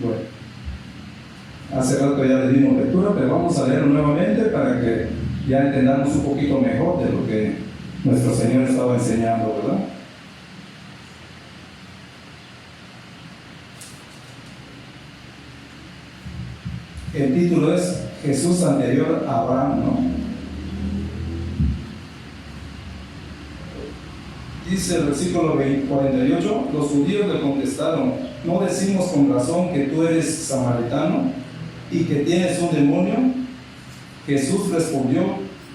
Bueno, hace rato ya le dimos lectura, pero vamos a leerlo nuevamente para que ya entendamos un poquito mejor de lo que nuestro Señor estaba enseñando, ¿verdad? El título es Jesús anterior a Abraham, ¿no? Dice el versículo 48, los judíos le contestaron, ¿no decimos con razón que tú eres samaritano y que tienes un demonio? Jesús respondió,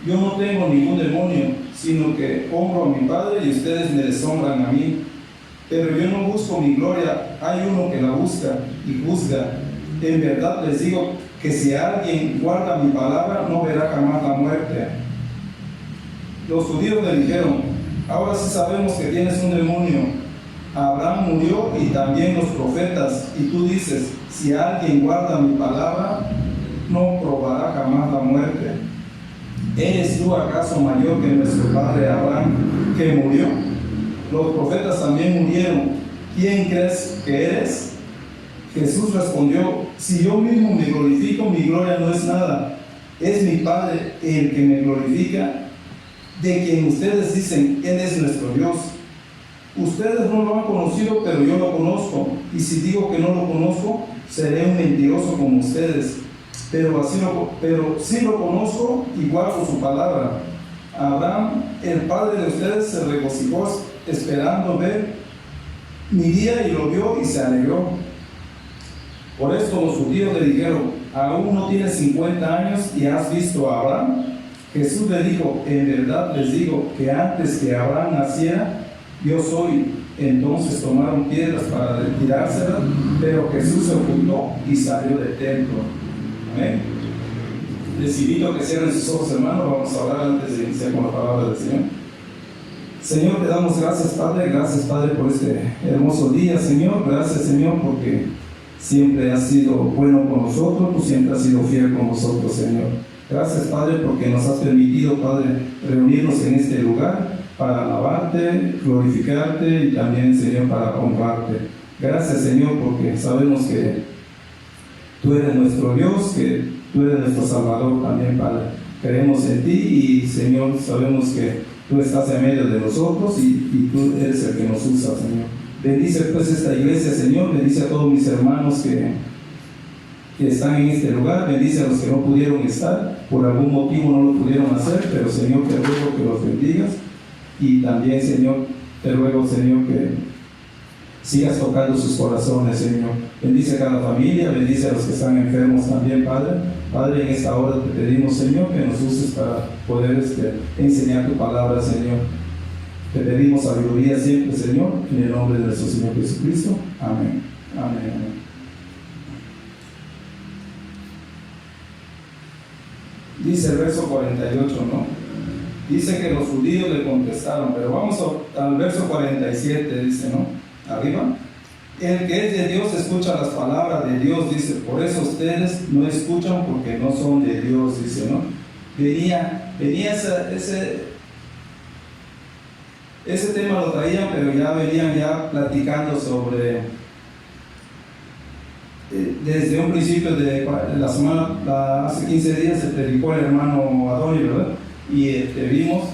yo no tengo ningún demonio, sino que honro a mi Padre y ustedes me deshonran a mí. Pero yo no busco mi gloria, hay uno que la busca y juzga. En verdad les digo que si alguien guarda mi palabra, no verá jamás la muerte. Los judíos le dijeron, ahora sí sabemos que tienes un demonio. Abraham murió y también los profetas, y tú dices, si alguien guarda mi palabra, no probará jamás la muerte. ¿Eres tú acaso mayor que nuestro padre Abraham, que murió? Los profetas también murieron. ¿Quién crees que eres? Jesús respondió, si yo mismo me glorifico, mi gloria no es nada. Es mi Padre el que me glorifica, de quien ustedes dicen, Él es nuestro Dios. Ustedes no lo han conocido, pero yo lo conozco. Y si digo que no lo conozco, seré un mentiroso como ustedes. Pero sí lo conozco y guardo su palabra. Abraham, el padre de ustedes, se regocijó esperando ver mi día y lo vio y se alegró. Por esto los judíos le dijeron, ¿aún no tienes 50 años y has visto a Abraham? Jesús le dijo, en verdad les digo que antes que Abraham naciera, yo soy. Entonces tomaron piedras para retirárselas, pero Jesús se ocultó y salió del templo. Amén. Les invito a que cierren sus ojos, hermanos. Vamos a orar antes de iniciar con la palabra del Señor. Señor, te damos gracias, Padre, por este hermoso día, Señor. Gracias, Señor, porque siempre has sido bueno con nosotros, tú siempre has sido fiel con nosotros, Señor. Gracias, Padre, porque nos has permitido, Padre, reunirnos en este lugar para alabarte, glorificarte y también, Señor, para honrarte. Gracias, Señor, porque sabemos que tú eres nuestro Dios, que tú eres nuestro Salvador también, Padre. Creemos en ti y, Señor, sabemos que tú estás en medio de nosotros y tú eres el que nos usa, Señor. Bendice pues esta iglesia, Señor. Bendice a todos mis hermanos que están en este lugar. Bendice a los que no pudieron estar, por algún motivo no lo pudieron hacer, pero, Señor, te ruego que los bendigas. Y también, Señor, te ruego, Señor, que sigas tocando sus corazones, Señor. Bendice a cada familia, bendice a los que están enfermos también, Padre. Padre, en esta hora te pedimos, Señor, que nos uses para poder enseñar tu palabra, Señor. Te pedimos sabiduría siempre, Señor, en el nombre de nuestro Señor Jesucristo. Amén. Amén. Amén. Dice el verso 48, ¿no? Dice que los judíos le contestaron, pero vamos al verso 47, dice, ¿no? Arriba. El que es de Dios escucha las palabras de Dios, dice, por eso ustedes no escuchan porque no son de Dios, dice, ¿no? Venía ese tema lo traían, pero ya venían ya platicando sobre, desde un principio de la semana, hace 15 días se predicó el hermano Adoni, ¿verdad? Y vimos,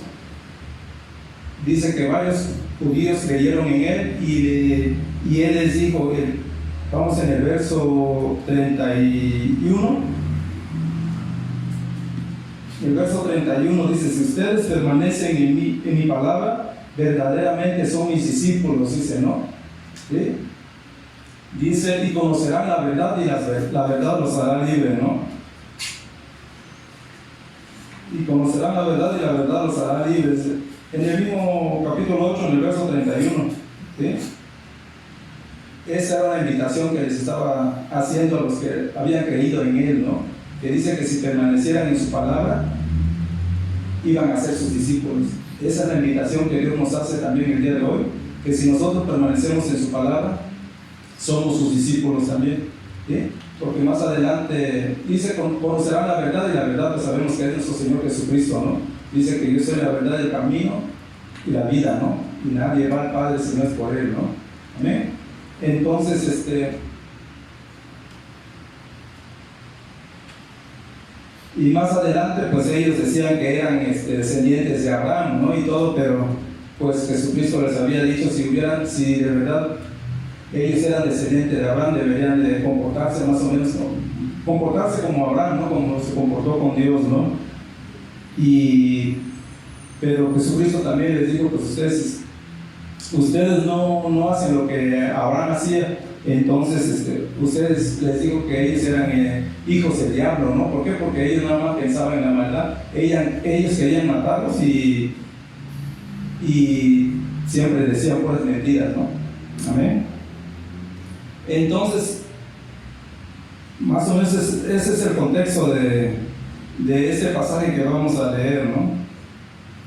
dice que varios judíos creyeron en él y él les dijo, vamos en el verso 31, el verso 31 dice, si ustedes permanecen en mi palabra, verdaderamente son mis discípulos, dice, ¿no? ¿Sí? Dice, y conocerán la verdad y la verdad los hará libres, ¿no? Y conocerán la verdad y la verdad los hará libres. En el mismo capítulo 8, en el verso 31, ¿sí? Esa era la invitación que les estaba haciendo a los que habían creído en él, ¿no? Que dice que si permanecieran en su palabra, iban a ser sus discípulos. Esa es la invitación que Dios nos hace también el día de hoy, que si nosotros permanecemos en su palabra, somos sus discípulos también, ¿sí? Porque más adelante dice, conocerán la verdad y la verdad pues sabemos que es nuestro Señor Jesucristo, ¿no? Dice que yo soy la verdad, el camino y la vida, ¿no? Y nadie va al Padre si no es por Él, ¿no? Amén. Entonces, Y más adelante, pues ellos decían que eran descendientes de Abraham, ¿no? Y todo, pero pues Jesucristo les había dicho, si de verdad ellos eran descendientes de Abraham, deberían de comportarse más o menos, comportarse como Abraham, ¿no? Como se comportó con Dios, ¿no? Pero Jesucristo también les dijo, pues ustedes no hacen lo que Abraham hacía. Entonces ustedes, les digo que ellos eran hijos del diablo, ¿no? ¿Por qué? Porque ellos nada más pensaban en la maldad. Ellos querían matarlos y siempre decían puras mentiras, ¿no? Amén. Entonces, más o menos ese es el contexto de este pasaje que vamos a leer, ¿no?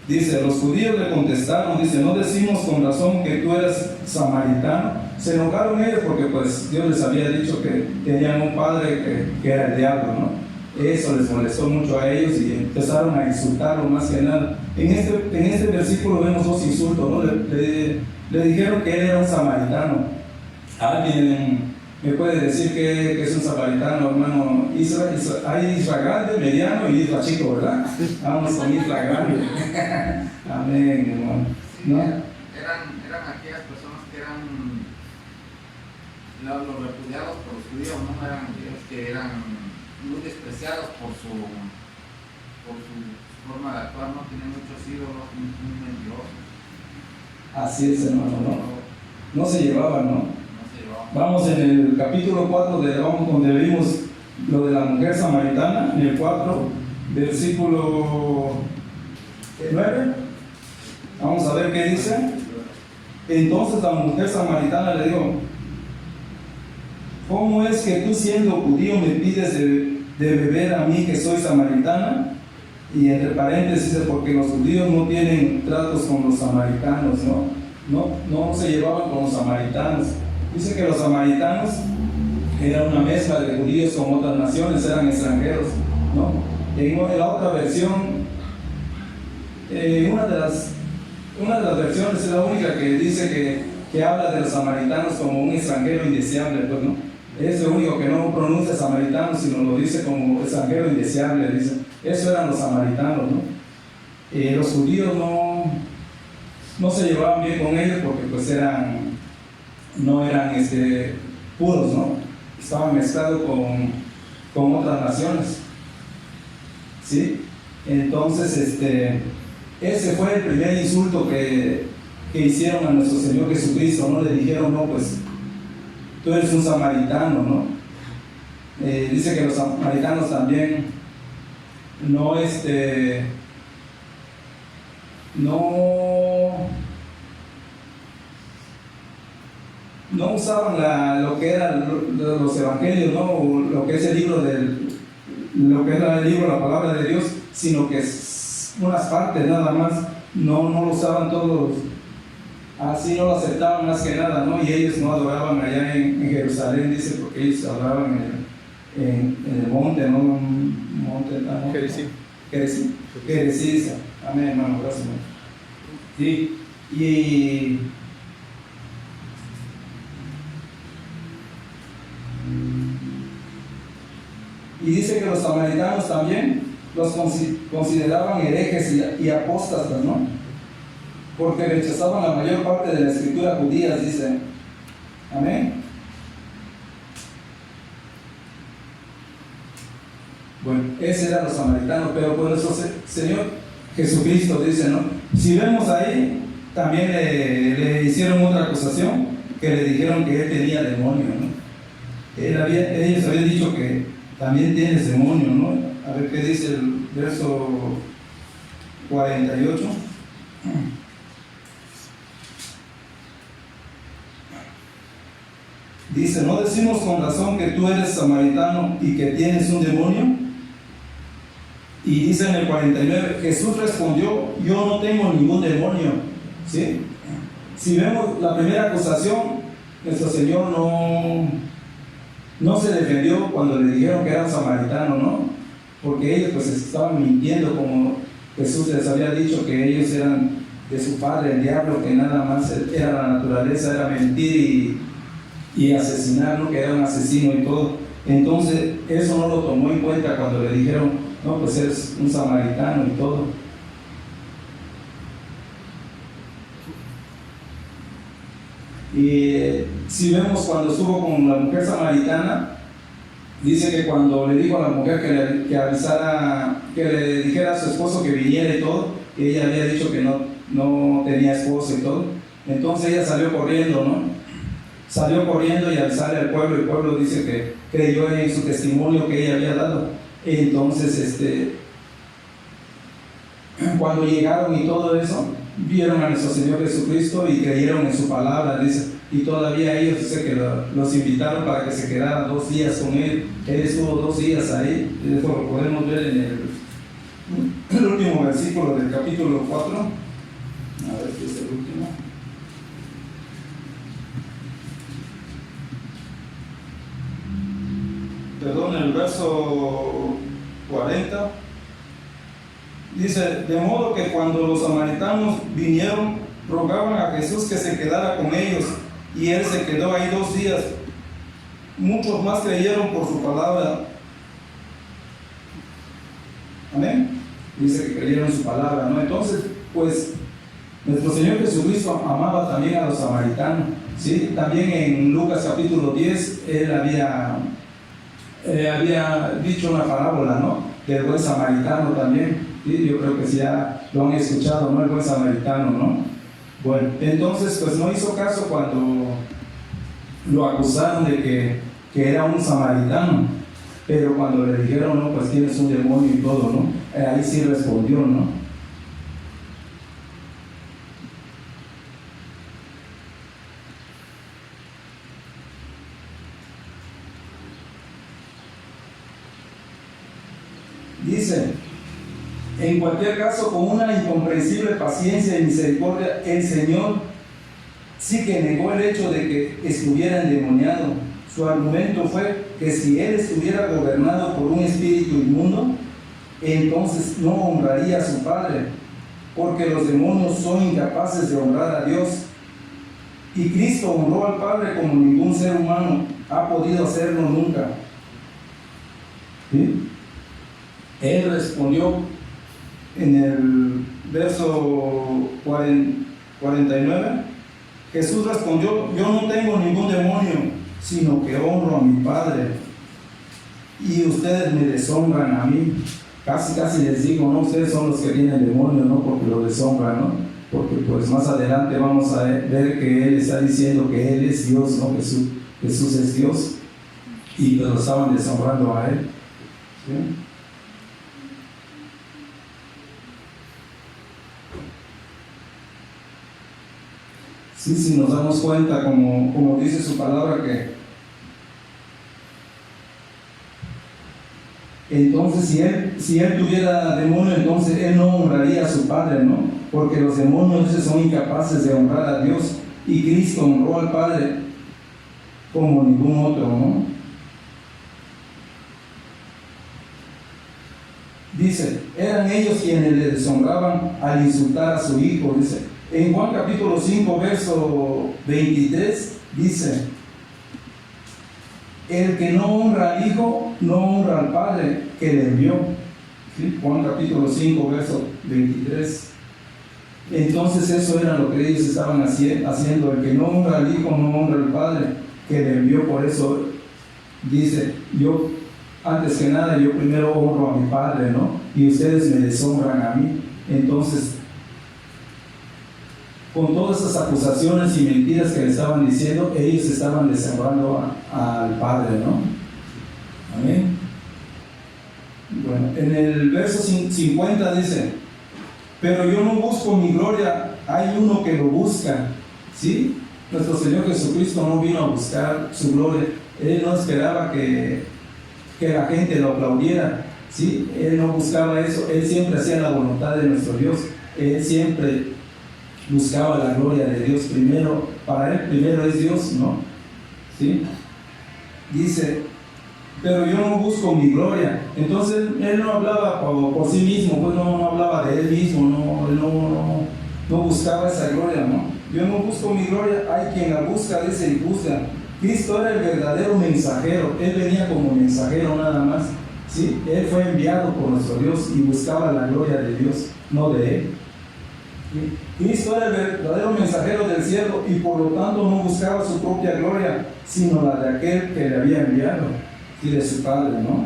Dice, los judíos le contestaron, dice, no decimos con razón que tú eres samaritano. Se enojaron ellos porque pues Dios les había dicho que tenían un padre que era el diablo, ¿no? Eso les molestó mucho a ellos y empezaron a insultarlo más que nada. En este versículo vemos dos insultos, ¿no? Le dijeron que él era un samaritano. ¿Alguien me puede decir que es un samaritano, hermano? Hay Isra grande, mediano y Isra chico, ¿verdad? Vamos con Isra grande. Amén, hermano. ¿No? Eran aquellas personas que eran los repudiados por los judíos, no eran aquellos que eran muy despreciados por su forma de actuar, no tienen muchos ídolos, muy mentirosos. Así es, hermano, no se llevaban, ¿no? Vamos en el capítulo 4 donde vimos lo de la mujer samaritana, en el 4, versículo 9. Vamos a ver qué dice. Entonces la mujer samaritana le dijo, ¿cómo es que tú siendo judío me pides de beber a mí que soy samaritana? Y entre paréntesis, porque los judíos no tienen tratos con los samaritanos, no se llevaban con los samaritanos. Dice que los samaritanos eran una mezcla de judíos con otras naciones, eran extranjeros, ¿no? En la otra versión, una de las versiones es la única que dice que habla de los samaritanos como un extranjero indeseable, pues, ¿no? Es lo único que no pronuncia samaritano, sino lo dice como extranjero indeseable, dice. Eso eran los samaritanos, ¿no? Los judíos no se llevaban bien con ellos porque pues no eran puros, ¿no? Estaban mezclados con otras naciones, ¿sí? Entonces, ese fue el primer insulto que hicieron a nuestro Señor Jesucristo, ¿no? Le dijeron, no, pues, tú eres un samaritano, ¿no? Dice que los samaritanos también no usaban lo que eran los evangelios, ¿no? O lo que es el libro la palabra de Dios, sino que es unas partes nada más, no lo usaban todos, así no lo aceptaban más que nada, ¿no? Y ellos no adoraban allá en Jerusalén, dice, porque ellos adoraban en el monte, ¿no? Monte, Gerizim. Amén, hermano, gracias, hermano. Sí, y dice que los samaritanos también los consideraban herejes y apóstatas, ¿no? Porque rechazaban la mayor parte de la escritura judía, dice. Amén. Bueno, ese eran los samaritanos, pero por eso Señor Jesucristo dice, ¿no? Si vemos ahí, también le hicieron otra acusación, que le dijeron que él tenía demonio, ¿no? Ellos habían dicho que también tienes demonio, ¿no? A ver qué dice el verso 48. Dice, ¿no decimos con razón que tú eres samaritano y que tienes un demonio? Y dice en el 49, Jesús respondió, yo no tengo ningún demonio, ¿sí? Si vemos la primera acusación, nuestro Señor no se defendió cuando le dijeron que era un samaritano, ¿no? Porque ellos pues estaban mintiendo, como Jesús les había dicho que ellos eran de su padre, el diablo, que nada más era la naturaleza, era mentir y asesinar, ¿no? Que era un asesino y todo. Entonces eso no lo tomó en cuenta cuando le dijeron no, pues eres un samaritano y todo. Y si vemos cuando estuvo con la mujer samaritana, dice que cuando le dijo a la mujer que avisara, que le dijera a su esposo que viniera y todo, que ella había dicho que no tenía esposo y todo, entonces ella salió corriendo, ¿no? Salió corriendo y al salir al pueblo, el pueblo dice que creyó en su testimonio que ella había dado. Entonces, cuando llegaron y todo eso, vieron a nuestro Señor Jesucristo y creyeron en su palabra, dice. Y todavía ellos, dice que los invitaron para que se quedaran 2 días con él. Él estuvo 2 días ahí. Eso lo podemos ver en el último versículo del capítulo 4. A ver si es el último. Perdón, el verso 40. Dice, de modo que cuando los samaritanos vinieron, rogaban a Jesús que se quedara con ellos, y él se quedó ahí 2 días. Muchos más creyeron por su palabra. Amén. Dice que creyeron en su palabra, ¿no? Entonces, pues, nuestro Señor Jesucristo amaba también a los samaritanos, ¿sí? También en Lucas capítulo 10, él había dicho una parábola, ¿no? Del buen samaritano también. ¿Sí? Yo creo que sí ya lo han escuchado, ¿no? El buen samaritano, ¿no? Bueno, entonces pues no hizo caso cuando lo acusaron de que era un samaritano, pero cuando le dijeron, no, pues tienes un demonio y todo, ¿no? Ahí sí respondió, ¿no? Dice, en cualquier caso, con una incomprensible paciencia y misericordia, el Señor sí que negó el hecho de que estuviera endemoniado. Su argumento fue que si él estuviera gobernado por un espíritu inmundo, entonces no honraría a su Padre, porque los demonios son incapaces de honrar a Dios. Y Cristo honró al Padre como ningún ser humano ha podido hacerlo nunca. ¿Sí? Él respondió en el verso 49, Jesús respondió, yo no tengo ningún demonio, sino que honro a mi Padre, y ustedes me deshonran a mí. Casi les digo, no, ustedes son los que tienen demonio, no, porque lo deshonran, ¿no? Porque pues más adelante vamos a ver que Él está diciendo que Él es Dios, ¿no? Jesús es Dios, y pues lo estaban deshonrando a Él. ¿Sí? Sí, si nos damos cuenta, como dice su palabra, que entonces si él tuviera demonio, entonces él no honraría a su Padre, ¿no? Porque los demonios son incapaces de honrar a Dios, y Cristo honró al Padre como ningún otro, ¿no? Dice, eran ellos quienes le deshonraban al insultar a su Hijo, dice. En Juan capítulo 5, verso 23, dice, el que no honra al Hijo, no honra al Padre que le envió. ¿Sí? Juan capítulo 5, verso 23. Entonces eso era lo que ellos estaban haciendo. El que no honra al Hijo, no honra al Padre que le envió. Por eso dice, yo, antes que nada, yo primero honro a mi Padre, ¿no? Y ustedes me deshonran a mí. Entonces, con todas esas acusaciones y mentiras que le estaban diciendo, ellos estaban deshonrando al Padre, ¿no? Amén. Bueno, en el verso 50 dice, pero yo no busco mi gloria, hay uno que lo busca. ¿Sí? Nuestro Señor Jesucristo no vino a buscar su gloria. Él no esperaba que la gente lo aplaudiera. ¿Sí? Él no buscaba eso. Él siempre hacía la voluntad de nuestro Dios. Él siempre buscaba la gloria de Dios primero. Para él primero es Dios, ¿no? ¿Sí? Dice, pero yo no busco mi gloria. Entonces él no hablaba por sí mismo, pues no hablaba de él mismo, no buscaba esa gloria, ¿no? Yo no busco mi gloria, hay quien la busca, dice, y busca. Cristo era el verdadero mensajero, él venía como mensajero nada más. ¿sí? Él fue enviado por nuestro Dios y buscaba la gloria de Dios, no de él. ¿Sí? Cristo era el verdadero mensajero del cielo y por lo tanto no buscaba su propia gloria, sino la de aquel que le había enviado, y de su Padre, ¿no?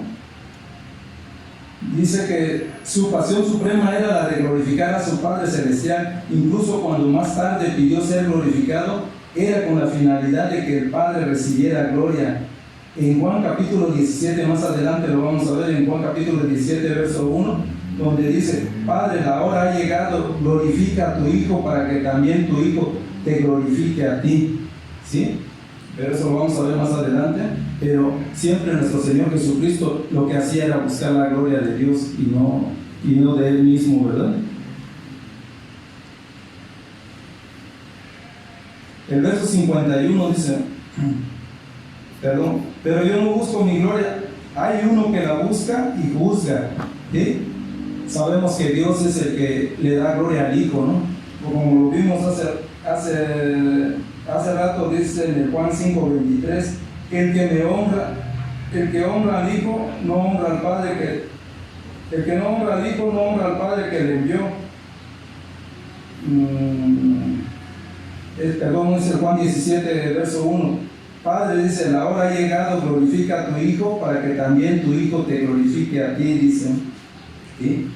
Dice que su pasión suprema era la de glorificar a su Padre Celestial. Incluso cuando más tarde pidió ser glorificado, era con la finalidad de que el Padre recibiera gloria. En Juan capítulo 17, más adelante lo vamos a ver, en Juan capítulo 17, verso 1, donde dice: Padre, la hora ha llegado, glorifica a tu Hijo para que también tu Hijo te glorifique a ti. ¿Sí? Pero eso lo vamos a ver más adelante. Pero siempre nuestro Señor Jesucristo lo que hacía era buscar la gloria de Dios y no de Él mismo, ¿verdad? El verso 51 dice, pero yo no busco mi gloria, hay uno que la busca y juzga. ¿Sí? Sabemos que Dios es el que le da gloria al Hijo, ¿no? Como lo vimos hace rato, dice en el Juan 5:23, que el que honra al Hijo no honra al Padre el que no honra al Hijo no honra al Padre que le envió. Es el Juan 17, verso 1. Padre, dice, la hora ha llegado, glorifica a tu Hijo para que también tu Hijo te glorifique a ti, dice. ¿Sí?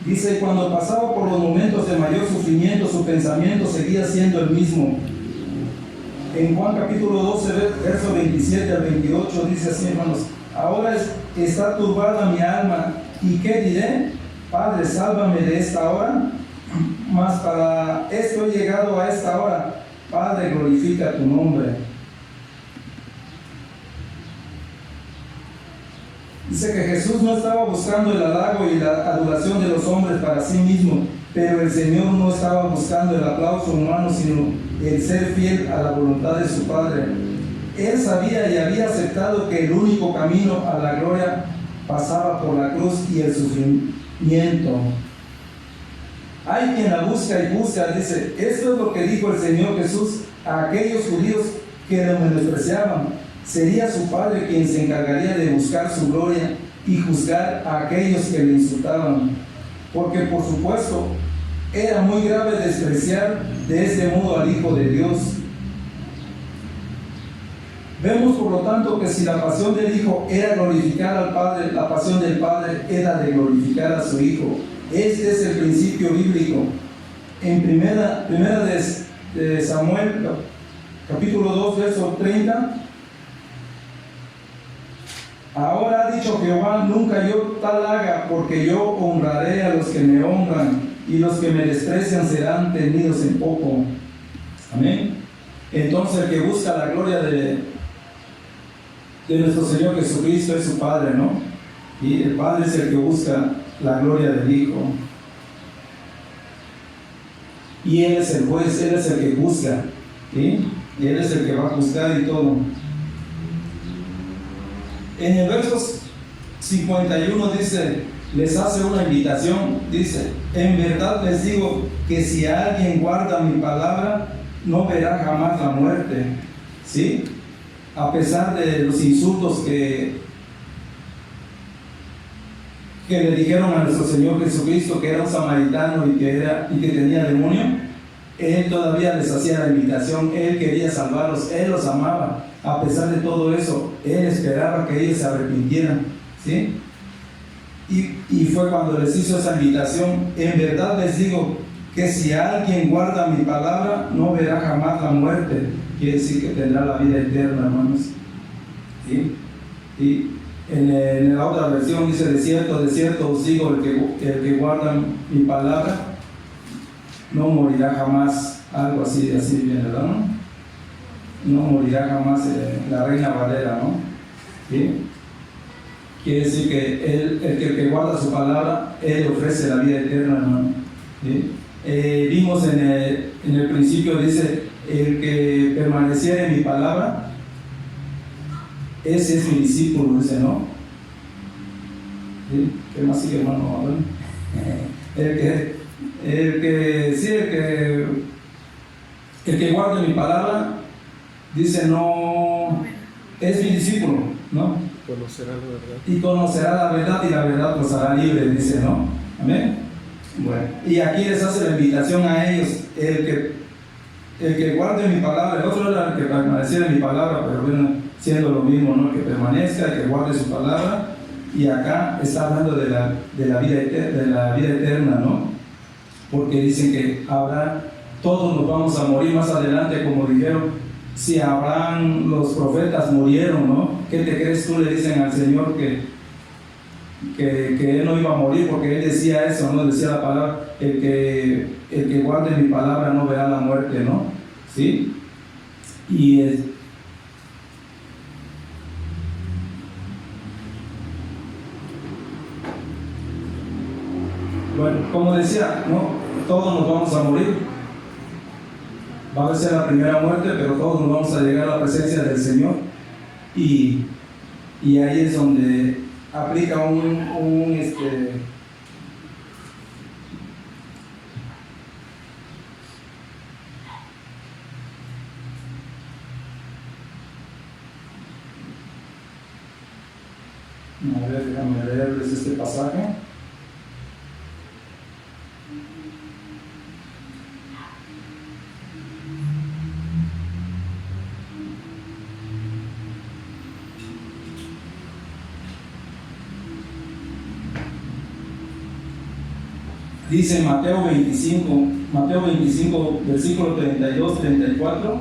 Dice, cuando pasaba por los momentos de mayor sufrimiento, su pensamiento seguía siendo el mismo. En Juan capítulo 12, verso 27 al 28, dice así, hermanos: ahora está turbada mi alma, ¿y qué diré? Padre, sálvame de esta hora, mas para esto he llegado a esta hora. Padre, glorifica tu nombre. Dice que Jesús no estaba buscando el halago y la adoración de los hombres para sí mismo, pero el Señor no estaba buscando el aplauso humano, sino el ser fiel a la voluntad de su Padre. Él sabía y había aceptado que el único camino a la gloria pasaba por la cruz y el sufrimiento. Hay quien la busca y busca, dice. Esto es lo que dijo el Señor Jesús a aquellos judíos que le menospreciaban. Sería su Padre quien se encargaría de buscar su gloria y juzgar a aquellos que le insultaban. Porque por supuesto, era muy grave despreciar de este modo al Hijo de Dios. Vemos por lo tanto que si la pasión del Hijo era glorificar al Padre, la pasión del Padre era de glorificar a su Hijo. Este es el principio bíblico. En primera de Samuel, capítulo 2, verso 30. Ahora ha dicho Jehová, nunca yo tal haga, porque yo honraré a los que me honran, y los que me desprecian serán tenidos en poco. Amén. Entonces el que busca la gloria de nuestro Señor Jesucristo es su Padre, ¿no? Y el Padre es el que busca la gloria del Hijo. Y Él es el juez, Él es el que juzga, ¿sí? Y Él es el que va a juzgar y todo. En el verso 51 dice, les hace una invitación, dice: en verdad les digo que si alguien guarda mi palabra, no verá jamás la muerte. ¿Sí? A pesar de los insultos que le dijeron a nuestro Señor Jesucristo, que era un samaritano y que tenía demonio, Él todavía les hacía la invitación. Él quería salvarlos, Él los amaba. A pesar de todo eso, Él esperaba que ellos se arrepintieran, ¿sí? Y fue cuando les hizo esa invitación: en verdad les digo que si alguien guarda mi palabra, no verá jamás la muerte. Quiere decir que tendrá la vida eterna, hermanos, ¿sí? Y en la otra versión dice: de cierto os digo, el que guarda mi palabra no morirá jamás. Algo así bien, ¿verdad? No morirá jamás. La Reina Valera, ¿no? ¿Sí? Quiere decir que el que guarda su palabra, Él ofrece la vida eterna, hermano. ¿Sí? Vimos en el principio, dice: el que permaneciera en mi palabra, ese es mi discípulo, dice, ¿no? ¿Sí? ¿Qué más sigue, hermano? El que guarde mi palabra, dice, no, es mi discípulo, ¿no? conocerá la verdad. Y conocerá la verdad y la verdad los hará libre, dice, ¿no? Amén. Bueno, y aquí les hace la invitación a ellos, el que guarde mi palabra, el otro era el que permaneciera en mi palabra, pero bueno, siendo lo mismo, ¿no? El que permanezca, el que guarde su palabra, y acá está hablando de la vida eterna, ¿no? Porque dicen que todos nos vamos a morir más adelante, como dijeron. Si Abraham, los profetas murieron, ¿no? ¿Qué te crees tú? Le dicen al Señor que él no iba a morir, porque él decía eso, ¿no? Decía la palabra, el que guarde mi palabra no verá la muerte, ¿no? ¿Sí? Bueno, como decía, ¿no? Todos nos vamos a morir. Va a ser la primera muerte, pero todos nos vamos a llegar a la presencia del Señor. Y ahí es donde aplica a ver, déjame leerles este pasaje. Dice Mateo 25, versículo 32-34,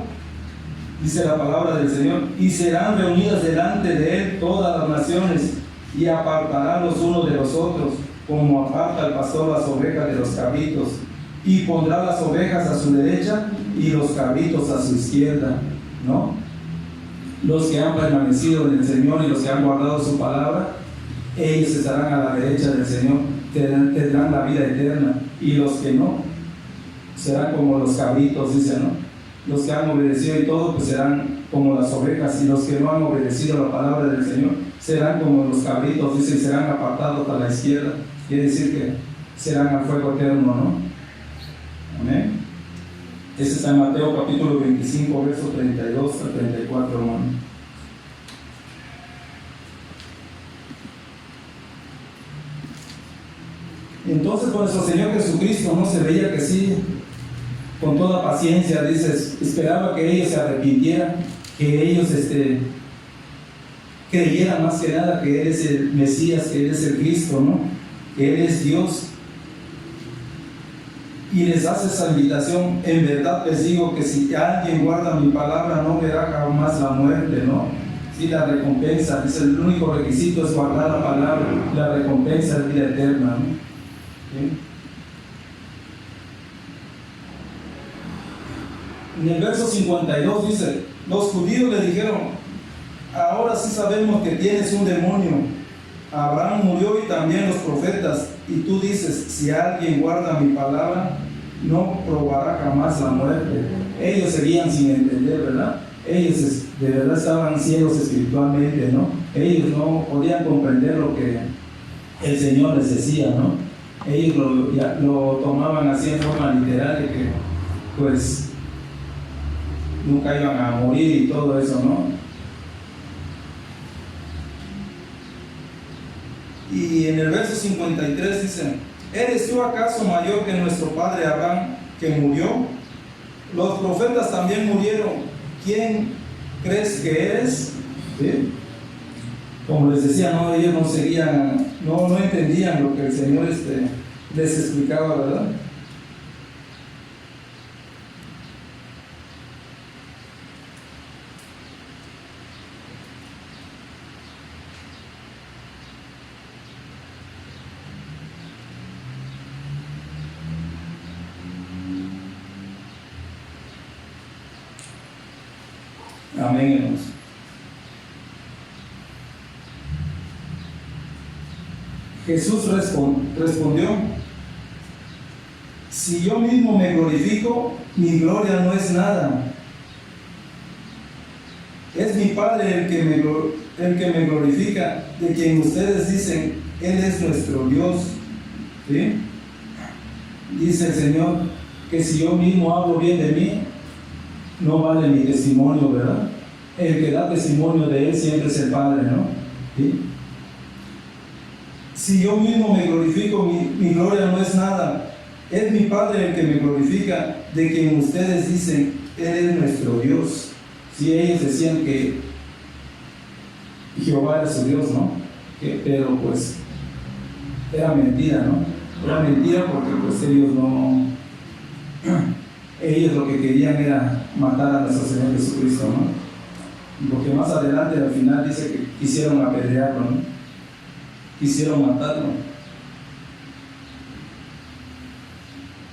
dice la palabra del Señor: y serán reunidas delante de él todas las naciones, y apartarán los unos de los otros, como aparta el pastor las ovejas de los cabritos, y pondrá las ovejas a su derecha y los cabritos a su izquierda, ¿no? Los que han permanecido en el Señor y los que han guardado su palabra, ellos estarán a la derecha del Señor, tendrán la vida eterna, y los que no serán como los cabritos, dice, ¿no? Los que han obedecido y todo, pues serán como las ovejas, y los que no han obedecido la palabra del Señor serán como los cabritos, dice, y serán apartados a la izquierda. Quiere decir que serán al fuego eterno, ¿no? Amén. Ese está en Mateo capítulo 25, versos 32 al 34, hermano. Entonces, por nuestro Señor Jesucristo, ¿no? Se veía que sí, con toda paciencia, dices, esperaba que ellos se arrepintieran, que ellos creyeran más que nada que Él es el Mesías, que Él es el Cristo, ¿no? Que Él es Dios. Y les hace esa invitación: en verdad les digo que si alguien guarda mi palabra no verá jamás la muerte, ¿no? Sí, la recompensa, dice, el único requisito es guardar la palabra, la recompensa es vida eterna, ¿no? ¿Sí? En el verso 52 dice: los judíos le dijeron: ahora sí sabemos que tienes un demonio. Abraham murió y también los profetas, y tú dices: si alguien guarda mi palabra no probará jamás la muerte. Ellos seguían sin entender, ¿verdad? Ellos de verdad estaban ciegos espiritualmente, ¿no? Ellos no podían comprender lo que el Señor les decía, ¿no? Ellos lo tomaban así en forma literal, de que pues nunca iban a morir y todo eso, ¿no? Y en el verso 53 dice: ¿eres tú acaso mayor que nuestro padre Abraham, que murió? Los profetas también murieron. ¿Quién crees que eres? ¿Sí? Como les decía, ¿no? Ellos no seguían, no entendían lo que el Señor les explicaba, ¿verdad? Amén, hermanos. Jesús respondió: si yo mismo me glorifico, mi gloria no es nada. Es mi Padre el que me glorifica, de quien ustedes dicen, Él es nuestro Dios. ¿Sí? Dice el Señor que si yo mismo hablo bien de mí, no vale mi testimonio, ¿verdad? El que da testimonio de Él siempre es el Padre, ¿no? ¿Sí? Si yo mismo me glorifico, mi gloria no es nada. Es mi Padre el que me glorifica, de quien ustedes dicen, Él es nuestro Dios. Si ellos decían que Jehová era su Dios, ¿no? Pero pues era mentira, ¿no? Era mentira porque pues ellos lo que querían era matar a nuestro Señor Jesucristo, ¿no? Porque más adelante al final dice que quisieron apedrearlo, ¿no? Quisieron matarlo.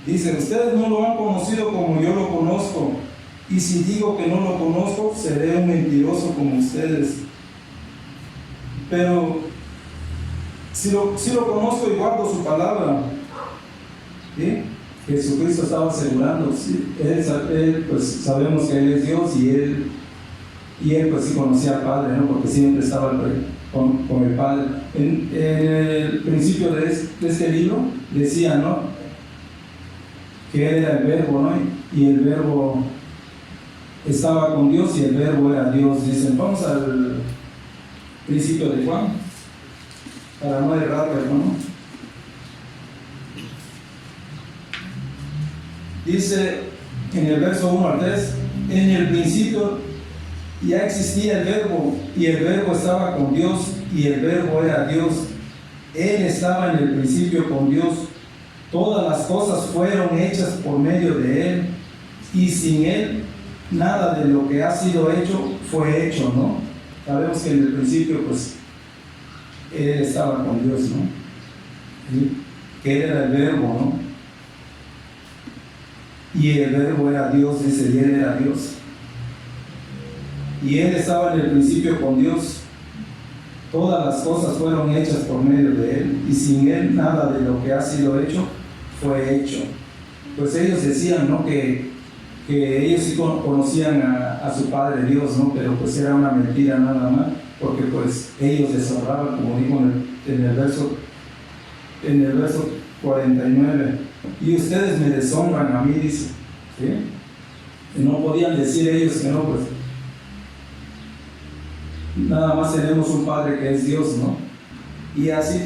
Dice, ustedes no lo han conocido como yo lo conozco, y si digo que no lo conozco, seré un mentiroso como ustedes. Pero si lo conozco y guardo su palabra. ¿Sí? Jesucristo estaba asegurando, ¿sí? Él, pues sabemos que Él es Dios, y él pues sí conocía al Padre, ¿no? Porque siempre estaba con el Padre. En el principio de este libro decía, ¿no?, que Él era el Verbo, ¿no? Y el Verbo estaba con Dios y el Verbo era Dios. Dicen, vamos al principio de Juan, para no errar, hermano. Dice en el verso 1 al 3, en el principio ya existía el Verbo, y el Verbo estaba con Dios, y el Verbo era Dios. Él estaba en el principio con Dios. Todas las cosas fueron hechas por medio de Él, y sin Él nada de lo que ha sido hecho fue hecho, ¿no? Sabemos que en el principio pues Él estaba con Dios, ¿no? ¿Sí? Que Él era el Verbo, ¿no? Y el Verbo era Dios, dice, y Él era Dios. Y Él estaba en el principio con Dios. Todas las cosas fueron hechas por medio de Él, y sin Él nada de lo que ha sido hecho fue hecho. Pues ellos decían, ¿no?, que ellos sí conocían a su Padre Dios, ¿no? Pero pues era una mentira nada más, porque pues ellos deshonraban, como dijo en el verso 49. Y ustedes me deshonran a mí, dice. ¿Sí? Y no podían decir ellos que no, pues nada más tenemos un Padre que es Dios, ¿no? Y así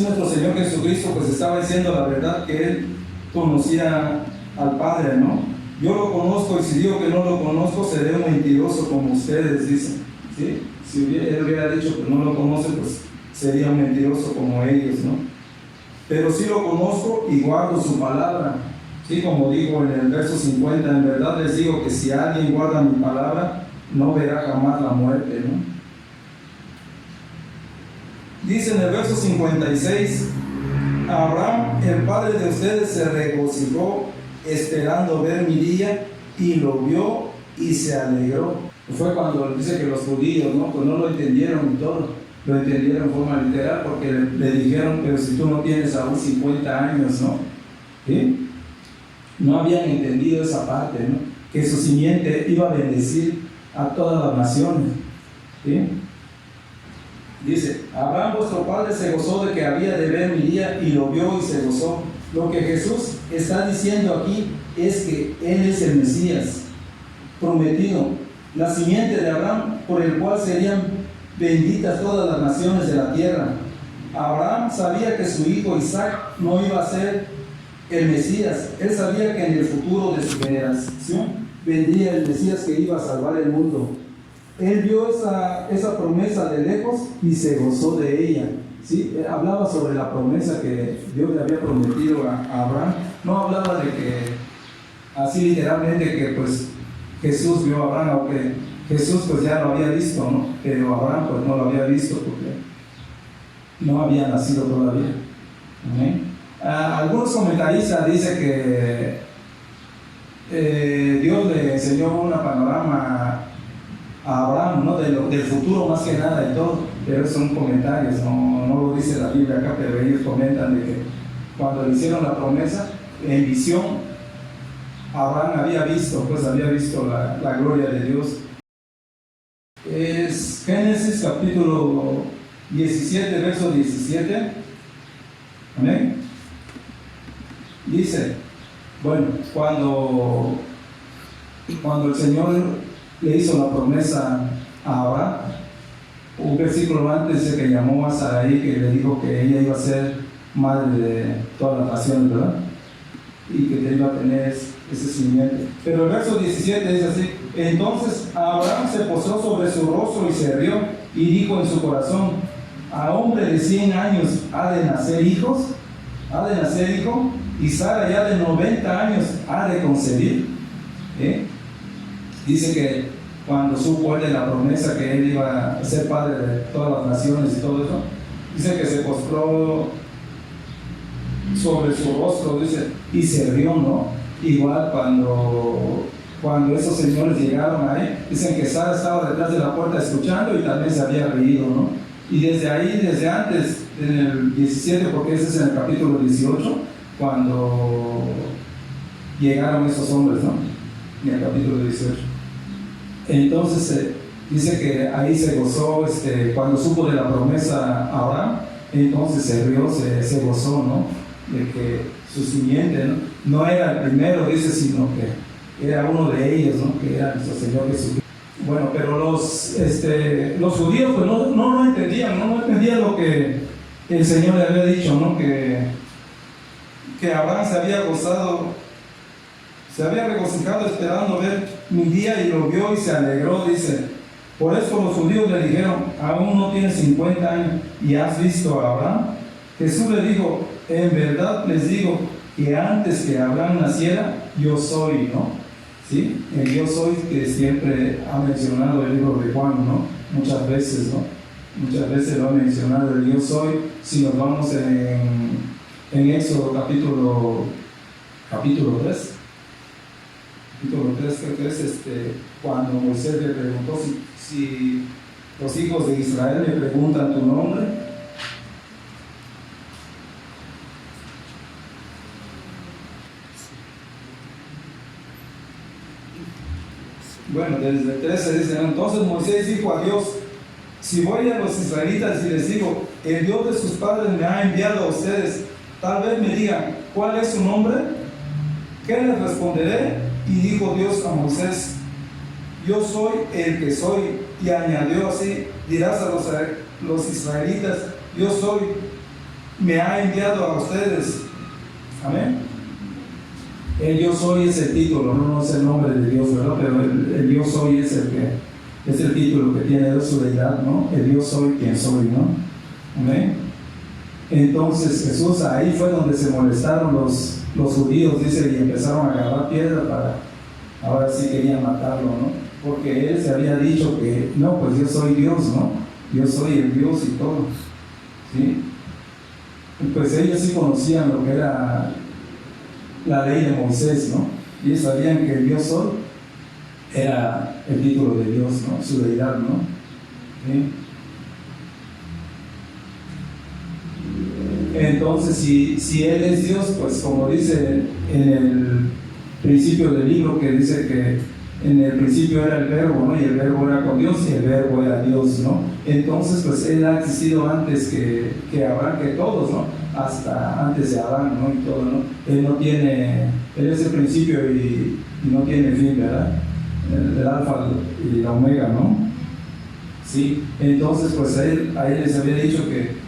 nuestro Señor Jesucristo pues estaba diciendo la verdad, que Él conocía al Padre, ¿no? Yo lo conozco, y si digo que no lo conozco, seré un mentiroso como ustedes dicen. ¿Sí? Si Él hubiera dicho que no lo conoce, pues sería un mentiroso como ellos, ¿no? Pero sí lo conozco y guardo su palabra. Sí, como digo en el verso 50, en verdad les digo que si alguien guarda mi palabra, no verá jamás la muerte, ¿no? Dice en el verso 56, Abraham, el padre de ustedes, se regocijó esperando ver mi día, y lo vio y se alegró. Fue cuando dice que los judíos, ¿no?, pues no lo entendieron y todo, lo entendieron en forma literal, porque le dijeron, pero si tú no tienes aún 50 años, ¿no? ¿Sí? No habían entendido esa parte, ¿no?, que su simiente iba a bendecir a todas las naciones. ¿Sí? Dice, Abraham vuestro padre se gozó de que había de ver mi día, y lo vio y se gozó. Lo que Jesús está diciendo aquí es que Él es el Mesías prometido, la simiente de Abraham, por el cual serían benditas todas las naciones de la tierra. Abraham sabía que su hijo Isaac no iba a ser el Mesías. Él sabía que en el futuro de su generación vendría el Mesías que iba a salvar el mundo. Él vio esa promesa de lejos y se gozó de ella. ¿Sí? Hablaba sobre la promesa que Dios le había prometido a Abraham. No hablaba de que, así literalmente, que pues Jesús vio a Abraham, o que Jesús pues ya lo había visto, ¿no? Pero Abraham pues no lo había visto porque no había nacido todavía. ¿Okay? Algunos comentaristas dicen que Dios le enseñó una panorama a Abraham, ¿no?, del futuro más que nada y todo, pero son comentarios, no lo dice la Biblia acá, pero ellos comentan de que cuando le hicieron la promesa, en visión, Abraham había visto la gloria de Dios. Es Génesis capítulo 17, verso 17. Amén. Dice, bueno, cuando el Señor le hizo la promesa a Abraham, un versículo antes dice que llamó a Sarai, que le dijo que ella iba a ser madre de todas las naciones, ¿verdad? Y que te iba a tener ese simiente. Pero el verso 17 dice así: entonces Abraham se posó sobre su rostro y se rió y dijo en su corazón: a hombre de 100 años ha de nacer hijos, ha de nacer hijo, y Sara ya de 90 años ha de concebir. Dice que cuando supo él de la promesa que él iba a ser padre de todas las naciones y todo eso, dice que se postró sobre su rostro, dice, y se rió, ¿no? Igual cuando esos señores llegaron ahí, dicen que Sara estaba detrás de la puerta escuchando y también se había reído, ¿no? Y desde ahí, desde antes, en el 17, porque ese es en el capítulo 18, cuando llegaron esos hombres, ¿no? En el capítulo 18. Entonces dice que ahí se gozó, cuando supo de la promesa a Abraham, entonces se rió, se gozó, ¿no? De que su simiente no era el primero, dice, sino que era uno de ellos, ¿no? Que era nuestro Señor Jesucristo. Bueno, pero los judíos pues no lo entendían, no entendían lo que el Señor le había dicho, ¿no? Que Abraham se había gozado, se había regocijado esperando ver mi día y lo vio y se alegró, dice. Por eso los judíos le dijeron: aún no tienes 50 años y has visto a Abraham. Jesús le dijo: en verdad les digo que antes que Abraham naciera, yo soy, ¿no? ¿Sí? El yo soy que siempre ha mencionado el libro de Juan, ¿no? Muchas veces, ¿no? Muchas veces lo ha mencionado el yo soy. Si nos vamos en Éxodo capítulo 3. Capítulo 3 creo que es cuando Moisés le preguntó si los hijos de Israel le preguntan tu nombre. Bueno, desde el 13 dice: entonces Moisés dijo a Dios: si voy a los israelitas y les digo, el Dios de sus padres me ha enviado a ustedes, tal vez me digan, ¿cuál es su nombre? ¿Qué les responderé? Y dijo Dios a Moisés: yo soy el que soy. Y añadió así: dirás a los israelitas, yo soy, me ha enviado a ustedes. Amén. El yo soy es el título, no es el nombre de Dios, ¿verdad? Pero el yo soy es el título que tiene su deidad, ¿no? El yo soy quien soy, ¿no? Amén. Entonces Jesús, ahí fue donde se molestaron los judíos, dice, y empezaron a agarrar piedra para, ahora sí querían matarlo, ¿no? Porque él se había dicho que, no, pues yo soy Dios, ¿no? Yo soy el Dios y todo, ¿sí? Pues ellos sí conocían lo que era la ley de Moisés, ¿no? Y ellos sabían que el yo soy era el título de Dios, ¿no? Su deidad, ¿no? ¿Sí? Entonces, si Él es Dios, pues como dice en el principio del libro, que dice que en el principio era el verbo, ¿no? Y el verbo era con Dios y el verbo era Dios, ¿no? Entonces, pues Él ha existido antes que Abraham, que todos, ¿no? Hasta antes de Adán, ¿no? Y todo, ¿no? Él es el principio y no tiene fin, ¿verdad? El alfa y la omega, ¿no? Sí, entonces pues a él les había dicho que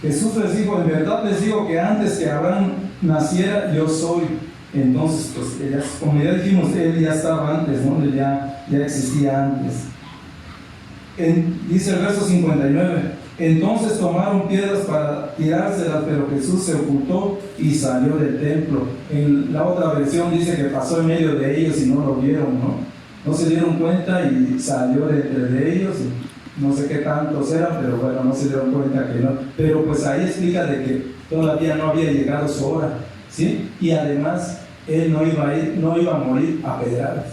Jesús les dijo: en verdad les digo que antes que Abraham naciera, yo soy. Entonces, pues como ya dijimos, él ya estaba antes, ¿no? Él ya existía antes. Dice el verso 59: entonces tomaron piedras para tirárselas, pero Jesús se ocultó y salió del templo. En la otra versión dice que pasó en medio de ellos y no lo vieron, ¿no? No se dieron cuenta y salió de entre ellos. No sé qué tantos eran, pero bueno, no se dieron cuenta que no. Pero pues ahí explica de que todavía no había llegado su hora, ¿sí? Y además él no iba a morir a pedradas,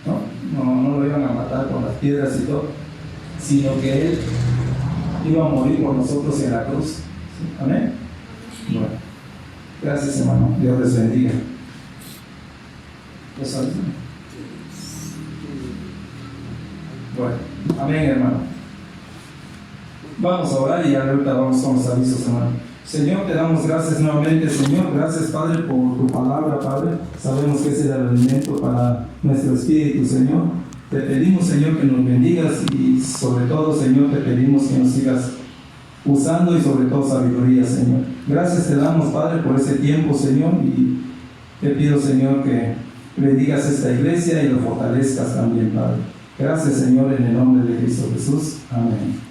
¿no? No lo iban a matar con las piedras y todo, sino que él iba a morir por nosotros en la cruz, ¿sí? Amén. Bueno, gracias, hermano. Dios les bendiga. ¿Lo sabes? Bueno, amén, hermano. Vamos a orar y ahorita vamos con los avisos, hermano. Señor, te damos gracias nuevamente, Señor. Gracias, Padre, por tu palabra, Padre. Sabemos que ese es el alimento para nuestro espíritu, Señor. Te pedimos, Señor, que nos bendigas y sobre todo, Señor, te pedimos que nos sigas usando y sobre todo sabiduría, Señor. Gracias te damos, Padre, por ese tiempo, Señor, y te pido, Señor, que bendigas esta iglesia y lo fortalezcas también, Padre. Gracias, Señor, en el nombre de Cristo Jesús. Amén.